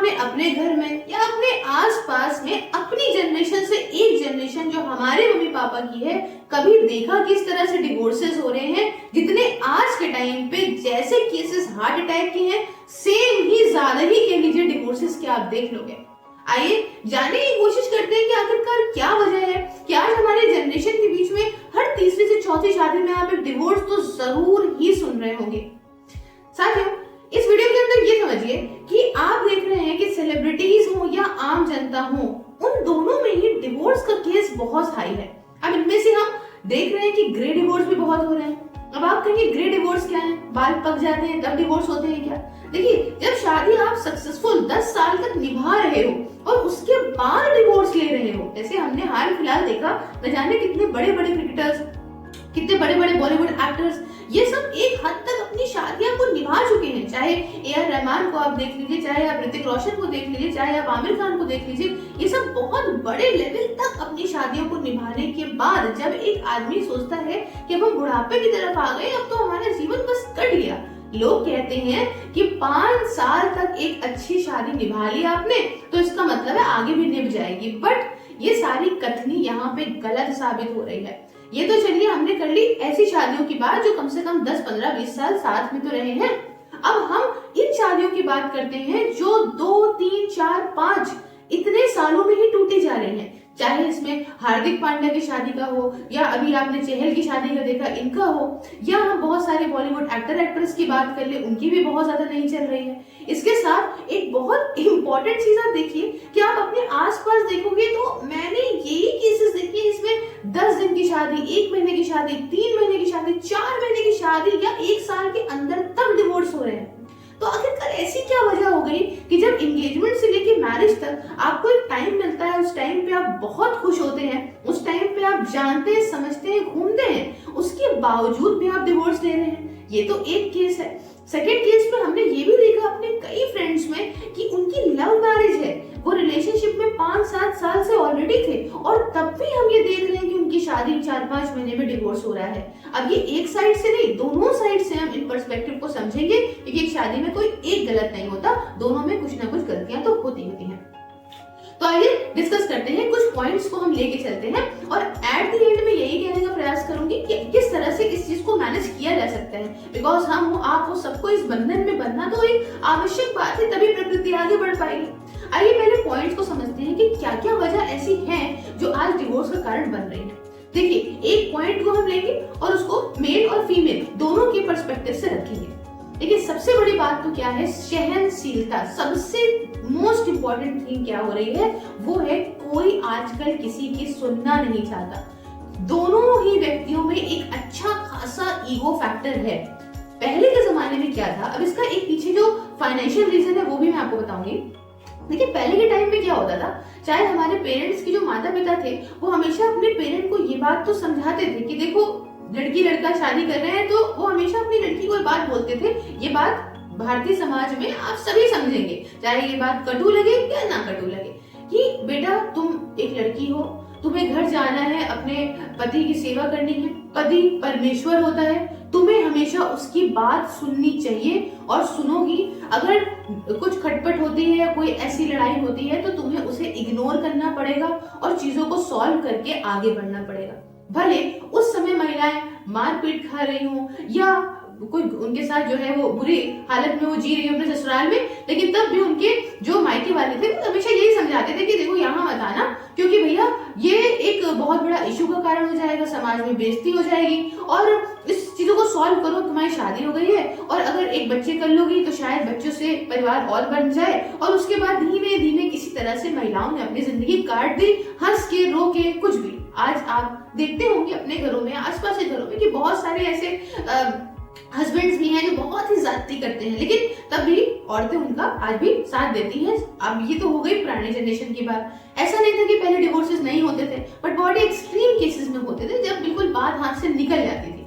आपने अपने घर में या अपने आसपास में अपनी जनरेशन से एक जनरेशन जो हमारे मम्मी पापा की है कभी देखा कि इस तरह से डिवोर्सेस हो रहे हैं? जितने आज के टाइम पे जैसे केसेस हार्ट अटैक के हैं, सेम ही ज्यादा ही कह लीजिए डिवोर्सेस के आप देख लोगे। आइए जानने की कोशिश करते हैं कि आखिरकार क्या वजह है कि आज हमारे जनरेशन के बीच में हर तीसरी से चौथी शादी में आप एक डिवोर्स तो जरूर ही सुन रहे होंगे। साथियों, इस वीडियो के अंदर ये समझिए कि आप देख रहे हैं कि सेलिब्रिटीज हो या आम जनता हो, उन दोनों में ही डिवोर्स का केस बहुत हाई है। अब इनमें से हम देख रहे हैं कि ग्रे डिवोर्स भी बहुत हो रहे हैं। अब आप कहेंगे ग्रे डिवोर्स क्या है? बाल पक जाते हैं तब डिवोर्स होते हैं क्या? देखिए, जब शादी आप सक्सेसफुल 10 साल तक निभा रहे हो और उसके बाद डिवोर्स ले रहे हो, जैसे हमने हाल फिलहाल देखा, न जाने कितने बड़े बड़े क्रिकेटर्स, कितने बड़े बड़े बॉलीवुड एक्टर्स, ये सब एक हद तक अपनी शादियां को निभा चुके हैं। चाहे ए.आर. रहमान को आप देख लीजिए, चाहे आप ऋतिक रोशन को देख लीजिए, चाहे आप आमिर खान को देख लीजिए, ये सब बहुत बड़े लेवल तक अपनी शादियों को निभाने के बाद जब एक आदमी सोचता है कि अब हम बुढ़ापे की तरफ आ गए, अब तो हमारा जीवन बस कट गया। लोग कहते हैं कि 5 साल तक एक अच्छी शादी निभा ली आपने तो इसका मतलब है आगे भी निभ जाएगी, बट ये सारी कथनी यहाँ पे गलत साबित हो रही है। ये तो चलिए हमने कर ली ऐसी शादियों की बात जो कम से कम 10, 15, 20 साल साथ में तो रहे हैं। अब हम इन शादियों की बात करते हैं जो 2, 3, 4, 5 इतने सालों में ही टूटी जा रही हैं। चाहे इसमें हार्दिक पांड्या की शादी का हो या अभी आपने चहल की शादी का देखा इनका हो, या हम बहुत सारे बॉलीवुड एक्टर एक्ट्रेस की बात कर ले, उनकी भी बहुत ज्यादा नहीं चल रही है। इसके साथ एक बहुत इंपॉर्टेंट चीज आप देखिए कि आप अपने आसपास देखोगे तो मैंने यही केसेस देखे इसमें 10 दिन की शादी, 1 महीने की शादी, 3 महीने की शादी, 4 महीने की शादी या 1 साल के अंदर तक डिवोर्स हो रहे हैं। तो आखिरकार ऐसी क्या वजह हो गई कि जब एंगेजमेंट से लेके मैरिज तक आपको एक टाइम मिलता है, उस टाइम पे आप बहुत खुश होते हैं, उस टाइम पे आप जानते हैं, समझते हैं, घूमते हैं, उसके बावजूद भी आप डिवोर्स ले रहे हैं? ये तो एक केस है। सेकेंड केस में हमने ये भी देखा अपने कई फ्रेंड्स में कि उनकी लव मैरिज है, वो रिलेशनशिप में 5-7 साल से ऑलरेडी थे और तब भी हम ये देख रहे हैं कि उनकी शादी 4-5 महीने में डिवोर्स हो रहा है। अब ये एक साइड से नहीं, दोनों साइड से हम इन पर्सपेक्टिव को समझेंगे क्योंकि एक शादी में कोई एक गलत नहीं होता, दोनों में कुछ ना कुछ गलतियां तो होती हैं। तो आइए डिस्कस करते हैं, कुछ पॉइंट्स को हम लेके चलते हैं और एट द एंड में यही कहने का प्रयास करूंगी कि किस तरह से इस चीज को मैनेज किया जा सकता है। बिकॉज हम हो, आप हो, सबको इस बंधन में बंधना तो एक आवश्यक बात है, तभी प्रकृति आगे बढ़ पाएगी। आइए पहले पॉइंट्स को समझते हैं कि क्या क्या वजह ऐसी है जो आज डिवोर्स का कारण बन रही है। देखिए, एक पॉइंट को हम लेंगे और उसको मेल और फीमेल दोनों के पर्सपेक्टिव से रखेंगे। देखिए, सबसे बड़ी बात तो क्या है? सहनशीलता। सबसे मोस्ट इंपॉर्टेंट थिंग क्या हो रही है वो है कोई आजकल किसी की सुनना नहीं चाहता। दोनों ही व्यक्तियों में एक अच्छा खासा ईगो फैक्टर है। पहले के जमाने में क्या था, अब इसका एक पीछे जो फाइनेंशियल रीजन है वो भी मैं आपको बताऊंगी। देखिए, पहले के टाइम में क्या होता था, चाहे हमारे पेरेंट्स के जो माता पिता थे वो हमेशा अपने पेरेंट को ये बात तो समझाते थे कि देखो लड़की लड़का शादी कर रहे हैं, तो वो हमेशा अपनी लड़की को बात बोलते थे। ये बात भारतीय समाज में आप सभी समझेंगे, चाहे ये बात कटु लगे या ना कटु लगे, कि बेटा तुम एक लड़की हो, तुम्हें घर जाना है, अपने पति की सेवा करनी है, पति परमेश्वर होता है, तुम्हें हमेशा उसकी बात सुननी चाहिए और सुनोगी। अगर कुछ खटपट होती है या कोई ऐसी लड़ाई होती है तो तुम्हें उसे इग्नोर करना पड़ेगा और चीजों को सॉल्व करके आगे बढ़ना पड़ेगा। भले उस समय महिलाएं मारपीट खा रही हो या कोई उनके साथ जो है वो बुरी हालत में वो जी रही हो अपने ससुराल में, लेकिन तब भी उनके जो मायके वाले थे वो हमेशा यही समझाते थे कि देखो यहाँ मत आना, क्योंकि भैया ये एक बहुत बड़ा इशू का कारण हो जाएगा, समाज में बेइज्जती हो जाएगी, और इस चीजों को सॉल्व करो, तुम्हारी शादी हो गई है और अगर एक बच्चे कर लोगी तो शायद बच्चों से परिवार और बन जाए। और उसके बाद धीमे धीमे किसी तरह से महिलाओं ने अपनी जिंदगी काट दी, हंस के, रो के, कुछ भी। आज आप देखते होंगे अपने घरों में, आसपास के घरों में कि बहुत सारे ऐसे हस्बैंड्स भी हैं जो बहुत ही ज्यादती करते हैं, लेकिन तब भी औरतें उनका आज भी साथ देती हैं। अब ये तो हो गई पुराने जनरेशन की बात। ऐसा नहीं था कि पहले डिवोर्सेस नहीं होते थे, बट बहुत एक्सट्रीम केसेस में होते थे जब बिल्कुल बात हाथ से निकल जाती थी।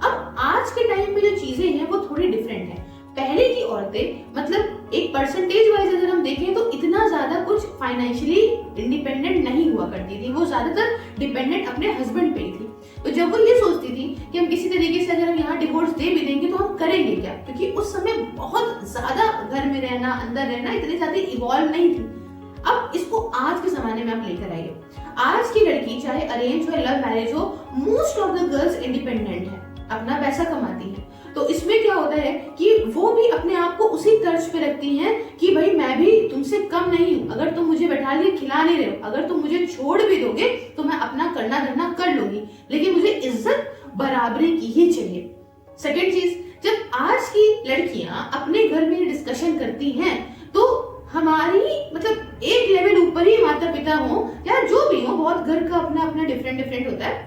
अब आज के टाइम में जो चीजें हैं वो थोड़ी डिफरेंट है। पहले की औरतें, मतलब एक परसेंटेज वाइज अगर हम देखें तो इतना ज्यादा कुछ फाइनेंशियली इंडिपेंडेंट नहीं हुआ करती थी, वो ज्यादातर डिपेंडेंट अपने हस्बैंड पे ही थी। तो जब वो ये सोचती थी कि हम किसी तरीके से अगर हम यहाँ डिवोर्स दे भी देंगे तो हम करेंगे क्या, क्योंकि उस समय बहुत ज्यादा घर में रहना, अंदर रहना इतनी ज्यादा इवॉल्व नहीं थी। अब इसको आज के जमाने में आप लेकर आइए। आज की लड़की चाहे अरेंज हो या लव मैरिज हो, most of the girls independent है, अपना पैसा कमाती है। तो इसमें क्या होता है कि वो भी अपने आप को उसी तर्ज पे रखती हैं कि भाई मैं भी तुमसे कम नहीं हूं, अगर तुम मुझे बैठा लिए खिला नहीं रहे हो, अगर तुम मुझे छोड़ भी दोगे तो मैं अपना करना धरना कर लूंगी, लेकिन मुझे इज्जत बराबरी की ही चाहिए। सेकेंड चीज, जब आज की लड़कियां अपने घर में डिस्कशन करती हैं तो हमारी मतलब एक लेवल ऊपर ही माता पिता हो या जो भी हो, बहुत घर का अपना अपना डिफरेंट होता है,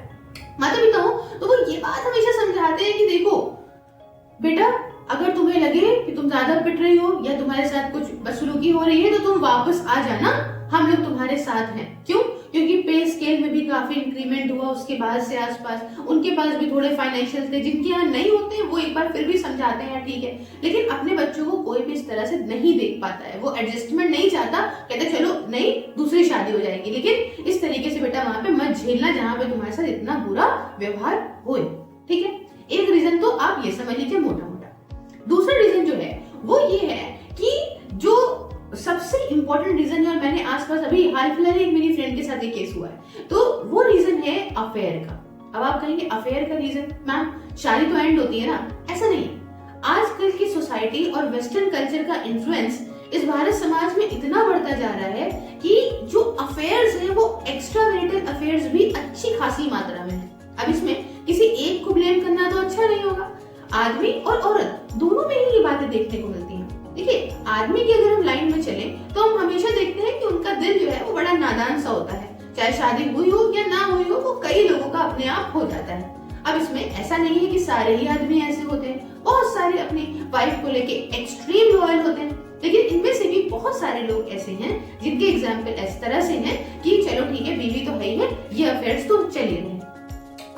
माता पिता हो तो वो ये बात हमेशा समझाते हैं कि देखो बेटा, अगर तुम्हें लगे कि तुम ज्यादा पिट रही हो या तुम्हारे साथ कुछ बदसलूकी हो रही है तो तुम वापस आ जाना, हम लोग तुम्हारे साथ हैं। क्यों? क्योंकि पे स्केल में भी काफी इंक्रीमेंट हुआ उसके बाद से आसपास, उनके पास भी थोड़े फाइनेंशियल थे, जिनके यहाँ नहीं होते हैं वो एक बार फिर भी समझाते हैं ठीक है, लेकिन अपने बच्चों को कोई भी इस तरह से नहीं देख पाता है, वो एडजस्टमेंट नहीं चाहता, कहते चलो नहीं दूसरी शादी हो जाएगी, लेकिन इस तरीके से बेटा वहां पे मत झेलना जहां पे तुम्हारे साथ इतना बुरा व्यवहार हो। ठीक है, एक रीजन तो आप ये समझ लीजिए मोटा मोटा। दूसरा रीजन जो है वो ये है कि जो सबसे इंपॉर्टेंट रीजन है, और मैंने आसपास अभी हाल फिलहाल एक मेरी फ्रेंड के साथ एक केस हुआ है, तो वो रीजन है अफेयर का। अब आप कहेंगे अफेयर का रीजन, मैम शादी तो एंड होती है ना, ऐसा नहीं है। आजकल की सोसाइटी और वेस्टर्न कल्चर का इन्फ्लुएंस इस भारत समाज में इतना बढ़ता जा रहा है कि जो अफेयर्स हैं वो एक्स्ट्रा मैरिटल अफेयर्स भी अच्छी खासी मात्रा में है। अब इसमें किसी एक को ब्लेम करना तो अच्छा नहीं होगा, आदमी और औरत दोनों में ही ये बातें देखने को मिलती हैं। देखिए, आदमी की अगर हम लाइन में चले तो हम हमेशा देखते हैं कि उनका दिल जो है वो बड़ा नादान सा होता है, चाहे शादी हुई हो या ना हुई हो, वो कई लोगों का अपने आप हो जाता है। अब इसमें ऐसा नहीं है कि सारे ही आदमी ऐसे होते हैं, बहुत सारे अपनी वाइफ को लेके एक्सट्रीम लॉयल होते हैं, लेकिन इनमें से भी बहुत सारे लोग ऐसे हैं जिनके एग्जाम्पल इस तरह से हैं कि चलो ठीक है बीवी तो है ही है, ये अफेयर्स तो चल ही रहे हैं।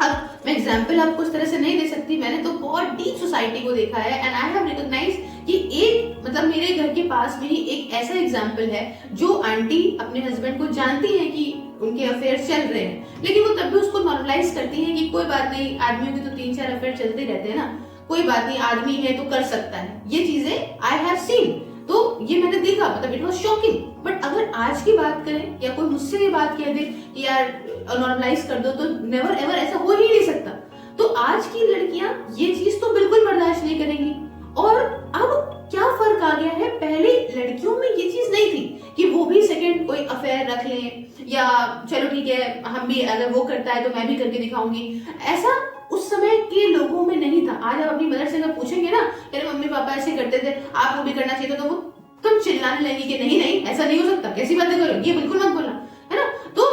अब मैं एग्जाम्पल आपको इस तरह से नहीं दे सकती, मैंने तो बहुत डीप सोसाइटी को देखा है एंड आई हैव रिकॉग्नाइज कि एक मतलब मेरे घर के पास में ही एक ऐसा एग्जाम्पल है जो आंटी अपने हस्बैंड को जानती है कि उनके अफेयर चल रहे हैं, लेकिन वो तब भी उसको नॉर्मलाइज करती है कि कोई बात नहीं, आदमियों के तो 3-4 अफेयर चलते रहते हैं ना, कोई बात नहीं, आदमी है तो कर सकता है। ये चीजें आई हैव सीन, तो ये मैंने देखा, मतलब इट वाज शॉकिंग। बट अगर आज की बात करें या कोई मुझसे ये बात कह दे कि यार नॉर्मलाइज कर दो, तो नेवर एवर ऐसा हो ही नहीं सकता। तो आज की लड़कियां ये चीज तो बिल्कुल बर्दाश्त नहीं करेंगी। और अब क्या फर्क आ गया है, पहले लड़कियों में ये चीज नहीं थी कि वो भी सेकंड कोई अफेयर रख लें या चलो ठीक है हम भी, अगर वो करता है तो मैं भी करके दिखाऊंगी, ऐसा उस समय के लोगों में नहीं था। आज आप अपनी मदर से अगर पूछेंगे ना, तेरे मम्मी पापा ऐसे करते थे, आपको भी करना चाहिए था, तो वो तुम चिल्लाने लगेगी कि नहीं नहीं ऐसा नहीं हो सकता, कैसी बातें करो, ये बिल्कुल मत बोलना, है ना। तो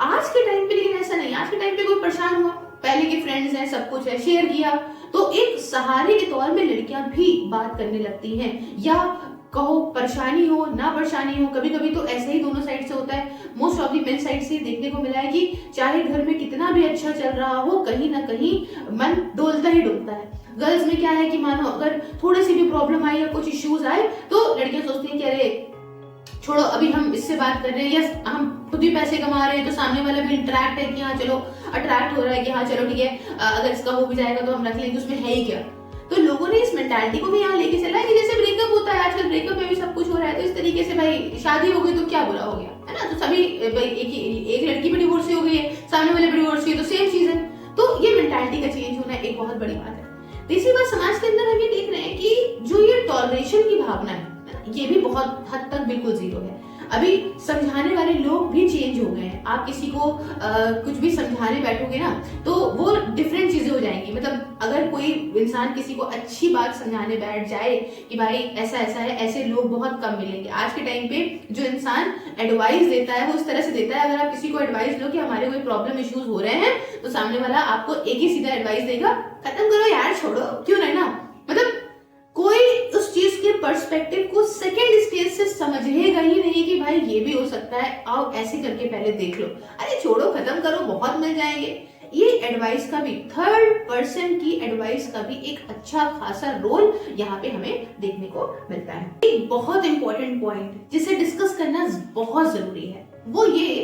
आज के टाइम पे लेकिन ऐसा नहीं, आज के टाइम पे कोई परेशान हुआ, पहले के फ्रेंड्स हैं, सब कुछ है, शेयर किया, तो एक सहारे के तौर में लड़कियां भी बात करने लगती हैं, या कहो परेशानी हो ना परेशानी हो, कभी कभी तो ऐसे ही दोनों साइड से होता है। Most of the main side से देखने को मिला है कि चाहे घर में कितना भी अच्छा चल रहा हो, कहीं ना कहीं मन डोलता ही डोलता है। गर्ल्स में क्या है कि मानो अगर थोड़ी सी भी प्रॉब्लम आई या कुछ इश्यूज आए तो लड़कियां सोचती हैं कि अरे छोड़ो, अभी हम इससे बात कर रहे हैं या हम खुद भी पैसे कमा रहे हैं, तो सामने वाला भी इंटरेक्ट है कि हाँ चलो, अट्रैक्ट हो रहा है कि हाँ चलो ठीक है, अगर इसका हो भी जाएगा तो हम रख लेंगे, उसमें है ही क्या। तो लोगों ने इस मेंटालिटी को भी यहाँ लेके चला है कि जैसे ब्रेकअप होता है, आजकल ब्रेकअप में भी सब कुछ हो रहा है, तो इस तरीके से भाई शादी हो गई तो क्या बुरा हो गया, है ना। तो सभी एक लड़की भी डिवोर्स हो गई है, सामने वाले भी डिवोर्स हुई, तो सेम चीज है। तो ये मेंटालिटी का चेंज होना एक बहुत बड़ी बात है। तीसरी बात, समाज के अंदर हम ये देख रहे हैं कि जो ये टॉलरेशन की भावना है, ये भी बहुत हद तक बिल्कुल जीरो है। अभी समझाने वाले लोग भी चेंज हो गए हैं। आप किसी को कुछ भी समझाने बैठोगे ना तो वो डिफरेंट चीजें हो जाएंगी। मतलब अगर कोई इंसान किसी को अच्छी बात समझाने बैठ जाए कि भाई ऐसा ऐसा है, ऐसे लोग बहुत कम मिलेंगे। आज के टाइम पे जो इंसान एडवाइस देता है वो इस तरह से देता है, अगर आप किसी को एडवाइस लो कि हमारे कोई प्रॉब्लम इश्यूज हो रहे हैं, तो सामने वाला आपको एक ही सीधा एडवाइस देगा, खत्म करो यार, छोड़ो, क्यों रहना। मतलब कोई उस चीज के पर्सपेक्टिव को सेकंड स्टेज से समझेगा ही नहीं कि भाई ये भी हो सकता है, आओ ऐसे करके पहले देख लो, अरे छोड़ो, खत्म करो, बहुत मिल जाएंगे। ये एडवाइस का भी, थर्ड पर्सन की एडवाइस का भी एक अच्छा खासा रोल यहाँ पे हमें देखने को मिलता है। एक बहुत इंपॉर्टेंट पॉइंट जिसे डिस्कस करना बहुत जरूरी है वो ये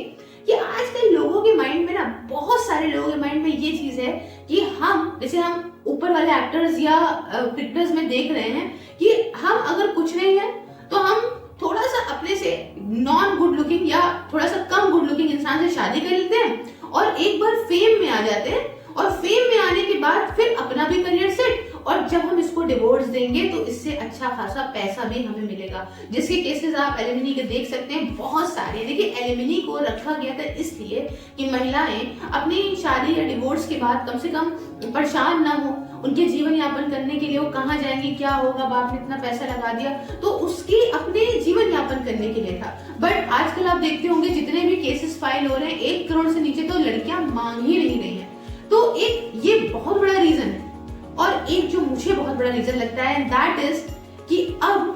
कि आजकल लोगों के माइंड में ना, बहुत सारे लोगों के माइंड में ये चीज है कि हम, जैसे हम ऊपर वाले एक्टर्स या क्रिकेटर्स में देख रहे हैं कि हम अगर कुछ नहीं है तो हम थोड़ा सा अपने से नॉन गुड लुकिंग या थोड़ा सा कम गुड लुकिंग इंसान से शादी कर लेते हैं और एक बार फेम में आ जाते हैं, और फेम में आने के बाद फिर अपना भी करियर सेट, और जब हम इसको डिवोर्स देंगे तो इससे अच्छा खासा पैसा भी हमें मिलेगा, जिसके केसेस आप एलिमिनी के देख सकते हैं बहुत सारे। देखिए, एलिमिनी को रखा गया था इसलिए कि महिलाएं अपनी शादी या डिवोर्स के बाद कम से कम परेशान ना हो, उनके जीवन यापन करने के लिए वो कहाँ जाएंगी, क्या होगा, बाप ने इतना पैसा लगा दिया, तो उसकी अपने जीवन यापन करने के लिए था। बट आजकल आप देखते होंगे जितने भी केसेस फाइल हो रहे हैं, 1 करोड़ से नीचे तो लड़कियां मांग ही नहीं रही हैं। तो एक ये बहुत बड़ा रीजन है। और एक जो मुझे बहुत बड़ा रीजन लगता है, दैट इज कि अब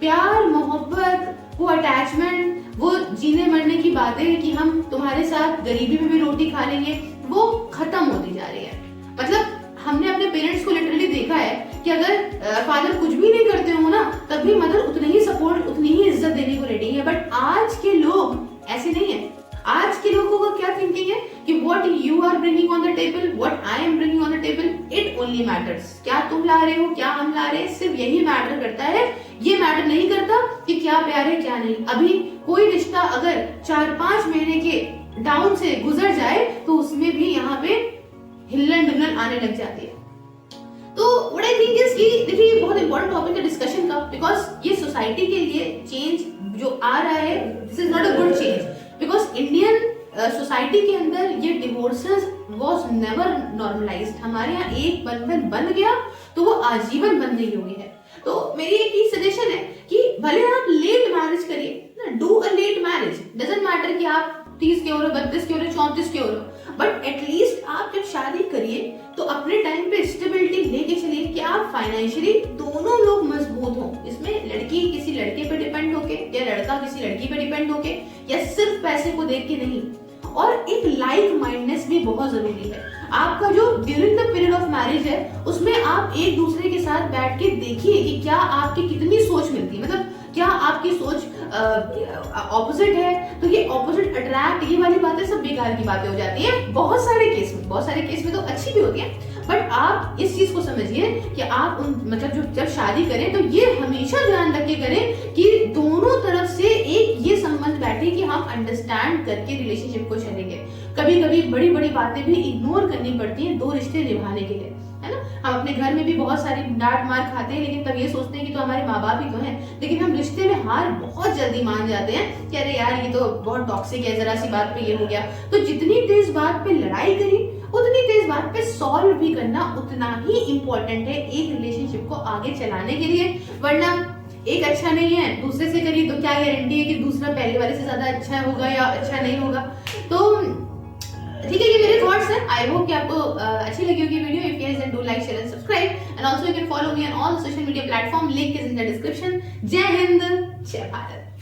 प्यार, मोहब्बत, वो अटैचमेंट, वो जीने मरने की बातें कि हम तुम्हारे साथ गरीबी में भी रोटी खा लेंगे, वो खत्म होती जा रही है। मतलब हमने अपने पेरेंट्स को लिटरली देखा है कि अगर फादर कुछ भी नहीं करते हो ना, तब भी मदर उतनी ही सपोर्ट, उतनी ही इज्जत देने को रेडी है। बट आज के लोग ऐसे नहीं है। आज के लोगों का क्या थिंकिंग है कि what you are bringing on the table, what I am bringing on the table, it only matters. क्या तुम ला रहे हो, क्या हम ला रहे हैं, सिर्फ यही मैटर करता है। ये मैटर नहीं करता कि क्या प्यार है क्या नहीं। अभी कोई रिश्ता अगर 4-5 महीने के डाउन से गुजर जाए तो उसमें भी यहाँ पे हिल्लन डुल्लन आने लग जाती है। तो व्हाट आई थिंक इज कि देखिए, बहुत इंपॉर्टेंट टॉपिक है डिस्कशन का, बिकॉज ये सोसाइटी के लिए चेंज जो आ रहा है, this is not a good change, because Indian society के अंदर ये डिवोर्सेस वाज नेवर नॉर्मलाइज्ड। हमारे यहाँ एक बंधन बन गया तो वो आजीवन बंधनी हुई है। तो मेरी एक ही सजेशन है कि भले आप लेट मैरिज करिए ना, do a late marriage, doesn't matter कि आप 30 के हो रहे हो, 32 के हो रहे हो, 34 के हो रहे हो, बट एटलीस्ट आप जब शादी करिए तो अपने टाइम पे स्टेबिलिटी लेके चलिए कि आप फाइनेंशियली दोनों लोग मजबूत हो। इसमें लड़की किसी लड़के पे डिपेंड होके या लड़का किसी लड़की पे डिपेंड होके या सिर्फ पैसे को देख के नहीं। और एक लाइक माइंडनेस भी बहुत जरूरी है। आपका जो during the period of marriage है उसमें आप एक दूसरे के साथ बैठ के देखिए कि क्या आपकी कितनी सोच मिलती है, मतलब क्या आपकी सोच ऑपोजिट है, तो ये ऑपोजिट अट्रैक्ट, ये वाली बातें सब बेकार की बातें हो जाती हैं बहुत सारे केस में तो अच्छी भी होती है। बट आप इस चीज को समझिए कि आप मतलब जब शादी करें तो ये हमेशा ध्यान रख के करें कि दोनों तरफ से एक ये संबंध बैठे कि हम अंडरस्टैंड करके रिलेशनशिप को चलेंगे। कभी कभी बड़ी बड़ी बातें भी इग्नोर करनी पड़ती हैं 2 रिश्ते निभाने के लिए, है ना। हम अपने घर में भी बहुत सारी डांट मार खाते हैं, लेकिन तब ये सोचते हैं कि तो हमारे माँ बाप ही तो हैं, लेकिन हम रिश्ते में हार बहुत जल्दी मान जाते हैं कि अरे यार ये तो बहुत टॉक्सिक है, जरा सी बात पे ये हो गया। तो जितनी तेज बात पे लड़ाई करी, उतनी तेज बात पे सॉल्व भी करना उतना ही इम्पोर्टेंट है एक रिलेशनशिप को आगे चलाने के लिए। वरना एक अच्छा नहीं है दूसरे से करिए तो क्या गारंटी है कि दूसरा पहले वाले से ज्यादा अच्छा होगा या अच्छा नहीं होगा। तो ठीक है, ये मेरे थॉट्स हैं। आई होप कि आपको अच्छी लगी होगी video. If yes then do like, share and subscribe, and also you can follow me on all social media platform, link is in the description. जय हिंद, जय भारत।